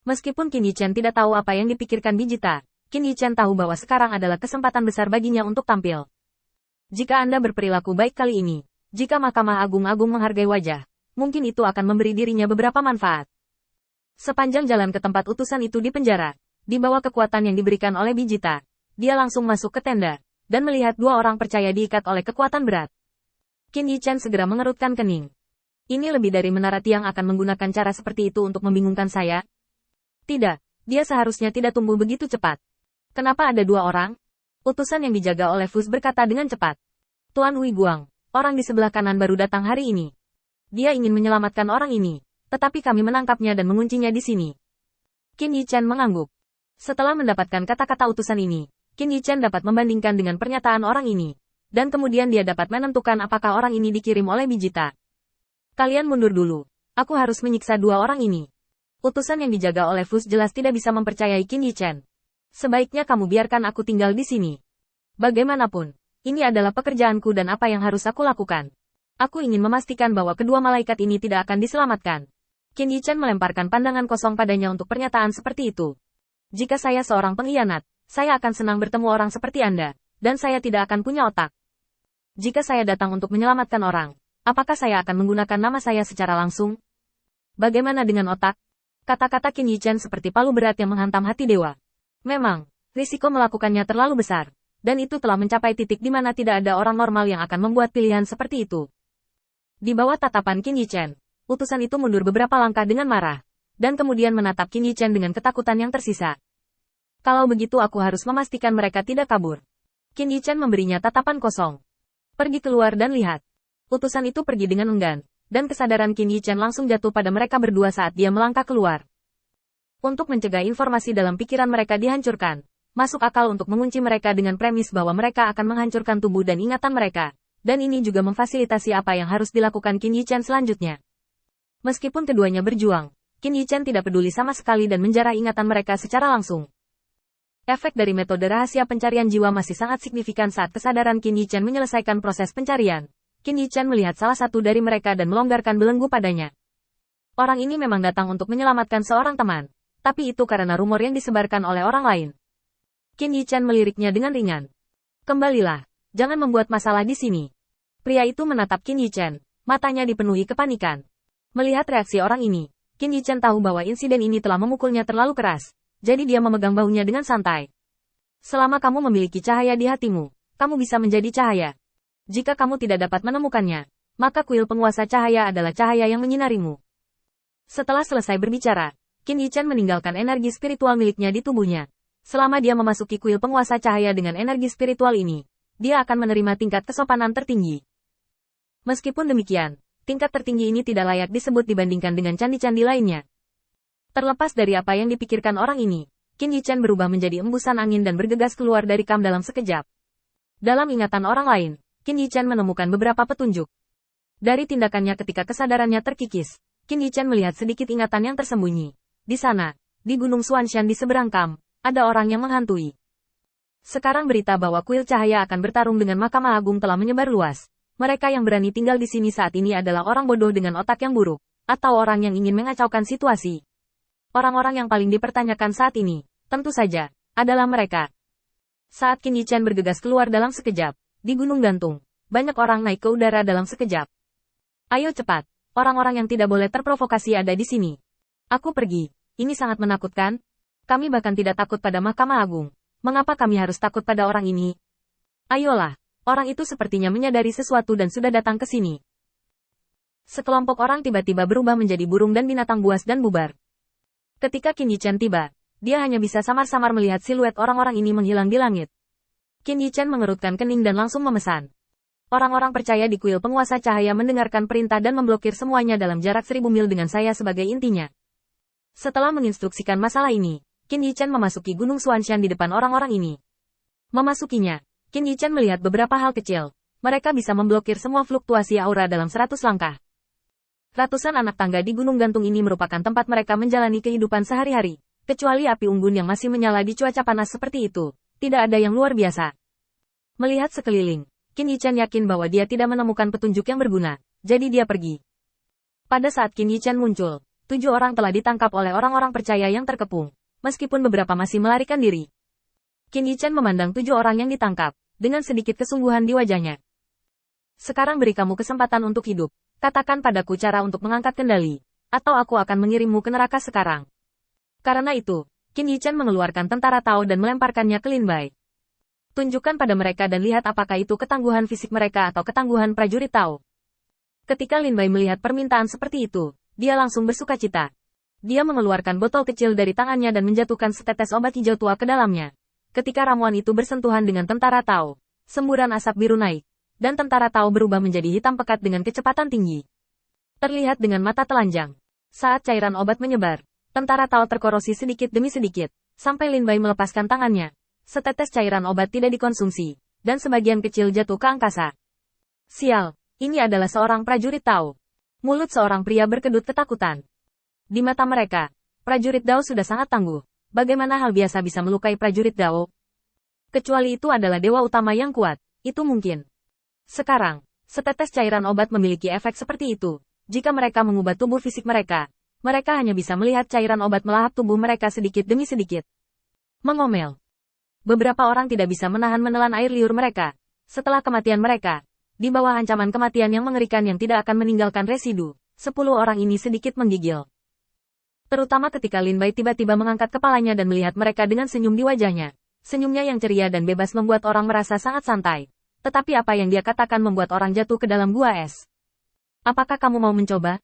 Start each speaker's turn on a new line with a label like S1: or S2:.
S1: Meskipun Qin Yichen tidak tahu apa yang dipikirkan Bijita, Qin Yichen tahu bahwa sekarang adalah kesempatan besar baginya untuk tampil. Jika Anda berperilaku baik kali ini, jika Mahkamah Agung menghargai wajah, mungkin itu akan memberi dirinya beberapa manfaat. Sepanjang jalan ke tempat utusan itu di penjara, di bawah kekuatan yang diberikan oleh Bijita, dia langsung masuk ke tenda, dan melihat dua orang percaya diikat oleh kekuatan berat. Qin Yichen segera mengerutkan kening. Ini lebih dari menara tiang akan menggunakan cara seperti itu untuk membingungkan saya. Tidak, dia seharusnya tidak tumbuh begitu cepat. Kenapa ada dua orang? Utusan yang dijaga oleh Fus berkata dengan cepat. Tuan Hui Guang, orang di sebelah kanan baru datang hari ini. Dia ingin menyelamatkan orang ini, tetapi kami menangkapnya dan menguncinya di sini. Qin Yichen mengangguk. Setelah mendapatkan kata-kata utusan ini, Qin Yichen dapat membandingkan dengan pernyataan orang ini. Dan kemudian dia dapat menentukan apakah orang ini dikirim oleh Bijita. Kalian mundur dulu. Aku harus menyiksa dua orang ini. Utusan yang dijaga oleh Fus jelas tidak bisa mempercayai Qin Yichen. Sebaiknya kamu biarkan aku tinggal di sini. Bagaimanapun, ini adalah pekerjaanku dan apa yang harus aku lakukan. Aku ingin memastikan bahwa kedua malaikat ini tidak akan diselamatkan. Qin Yichen melemparkan pandangan kosong padanya untuk pernyataan seperti itu. Jika saya seorang pengkhianat, saya akan senang bertemu orang seperti Anda, dan saya tidak akan punya otak. Jika saya datang untuk menyelamatkan orang, apakah saya akan menggunakan nama saya secara langsung? Bagaimana dengan otak? Kata-kata Qin Yichen seperti palu berat yang menghantam hati dewa. Memang, risiko melakukannya terlalu besar, dan itu telah mencapai titik di mana tidak ada orang normal yang akan membuat pilihan seperti itu. Di bawah tatapan Qin Yichen, utusan itu mundur beberapa langkah dengan marah, dan kemudian menatap Qin Yichen dengan ketakutan yang tersisa. Kalau begitu aku harus memastikan mereka tidak kabur. Qin Yichen memberinya tatapan kosong. Pergi keluar dan lihat. Utusan itu pergi dengan enggan, dan kesadaran Qin Yichen langsung jatuh pada mereka berdua saat dia melangkah keluar. Untuk mencegah informasi dalam pikiran mereka dihancurkan, masuk akal untuk mengunci mereka dengan premis bahwa mereka akan menghancurkan tubuh dan ingatan mereka, dan ini juga memfasilitasi apa yang harus dilakukan Qin Yichen selanjutnya. Meskipun keduanya berjuang, Qin Yichen tidak peduli sama sekali dan menjarah ingatan mereka secara langsung. Efek dari metode rahasia pencarian jiwa masih sangat signifikan saat kesadaran Qin Yichen menyelesaikan proses pencarian. Qin Yichen melihat salah satu dari mereka dan melonggarkan belenggu padanya. Orang ini memang datang untuk menyelamatkan seorang teman, tapi itu karena rumor yang disebarkan oleh orang lain. Qin Yichen meliriknya dengan ringan. Kembalilah, jangan membuat masalah di sini. Pria itu menatap Qin Yichen, matanya dipenuhi kepanikan. Melihat reaksi orang ini, Qin Yichen tahu bahwa insiden ini telah memukulnya terlalu keras, jadi dia memegang bahunya dengan santai. Selama kamu memiliki cahaya di hatimu, kamu bisa menjadi cahaya. Jika kamu tidak dapat menemukannya, maka kuil penguasa cahaya adalah cahaya yang menyinarimu. Setelah selesai berbicara, Qin Yichen meninggalkan energi spiritual miliknya di tubuhnya. Selama dia memasuki kuil penguasa cahaya dengan energi spiritual ini, dia akan menerima tingkat kesopanan tertinggi. Meskipun demikian, tingkat tertinggi ini tidak layak disebut dibandingkan dengan candi-candi lainnya. Terlepas dari apa yang dipikirkan orang ini, Qin Yichen berubah menjadi embusan angin dan bergegas keluar dari kam dalam sekejap. Dalam ingatan orang lain, Qin Yichen menemukan beberapa petunjuk. Dari tindakannya ketika kesadarannya terkikis, Qin Yichen melihat sedikit ingatan yang tersembunyi. Di sana, di Gunung Xuanshan di seberang kam, ada orang yang menghantui. Sekarang berita bahwa kuil cahaya akan bertarung dengan Mahkamah Agung telah menyebar luas. Mereka yang berani tinggal di sini saat ini adalah orang bodoh dengan otak yang buruk, atau orang yang ingin mengacaukan situasi. Orang-orang yang paling dipertanyakan saat ini, tentu saja, adalah mereka. Saat Qin Yichen bergegas keluar dalam sekejap, di Gunung Gantung, banyak orang naik ke udara dalam sekejap. Ayo cepat, orang-orang yang tidak boleh terprovokasi ada di sini. Aku pergi, ini sangat menakutkan. Kami bahkan tidak takut pada Mahkamah Agung. Mengapa kami harus takut pada orang ini? Ayolah, orang itu sepertinya menyadari sesuatu dan sudah datang ke sini. Sekelompok orang tiba-tiba berubah menjadi burung dan binatang buas dan bubar. Ketika Qin Yichen tiba, dia hanya bisa samar-samar melihat siluet orang-orang ini menghilang di langit. Qin Yichen mengerutkan kening dan langsung memesan. Orang-orang percaya di kuil penguasa cahaya mendengarkan perintah dan memblokir semuanya dalam jarak 1000 mil dengan saya sebagai intinya. Setelah menginstruksikan masalah ini, Qin Yichen memasuki Gunung Xuanshan di depan orang-orang ini. Memasukinya, Qin Yichen melihat beberapa hal kecil. Mereka bisa memblokir semua fluktuasi aura dalam 100 langkah. Ratusan anak tangga di Gunung Gantung ini merupakan tempat mereka menjalani kehidupan sehari-hari. Kecuali api unggun yang masih menyala di cuaca panas seperti itu, tidak ada yang luar biasa. Melihat sekeliling, Qin Yichen yakin bahwa dia tidak menemukan petunjuk yang berguna, jadi dia pergi. Pada saat Qin Yichen muncul, 7 orang telah ditangkap oleh orang-orang percaya yang terkepung, meskipun beberapa masih melarikan diri. Qin Yichen memandang 7 orang yang ditangkap, dengan sedikit kesungguhan di wajahnya. Sekarang beri kamu kesempatan untuk hidup. Katakan padaku cara untuk mengangkat kendali, atau aku akan mengirimmu ke neraka sekarang. Karena itu, Qin Yichen mengeluarkan tentara Tao dan melemparkannya ke Lin Bai. Tunjukkan pada mereka dan lihat apakah itu ketangguhan fisik mereka atau ketangguhan prajurit Tao. Ketika Lin Bai melihat permintaan seperti itu, dia langsung bersukacita. Dia mengeluarkan botol kecil dari tangannya dan menjatuhkan setetes obat hijau tua ke dalamnya. Ketika ramuan itu bersentuhan dengan tentara Tao, semburan asap biru naik, dan tentara Tao berubah menjadi hitam pekat dengan kecepatan tinggi. Terlihat dengan mata telanjang. Saat cairan obat menyebar, tentara Tao terkorosi sedikit demi sedikit, sampai Lin Bai melepaskan tangannya. Setetes cairan obat tidak dikonsumsi, dan sebagian kecil jatuh ke angkasa. Sial, ini adalah seorang prajurit Tao. Mulut seorang pria berkedut ketakutan. Di mata mereka, prajurit Dao sudah sangat tangguh. Bagaimana hal biasa bisa melukai prajurit Dao? Kecuali itu adalah dewa utama yang kuat, itu mungkin. Sekarang, setetes cairan obat memiliki efek seperti itu. Jika mereka mengubah tubuh fisik mereka, mereka hanya bisa melihat cairan obat melahap tubuh mereka sedikit demi sedikit. Mengomel. Beberapa orang tidak bisa menelan air liur mereka. Setelah kematian mereka, di bawah ancaman kematian yang mengerikan yang tidak akan meninggalkan residu, 10 orang ini sedikit menggigil. Terutama ketika Lin Bai tiba-tiba mengangkat kepalanya dan melihat mereka dengan senyum di wajahnya. Senyumnya yang ceria dan bebas membuat orang merasa sangat santai. Tetapi apa yang dia katakan membuat orang jatuh ke dalam gua es. Apakah kamu mau mencoba?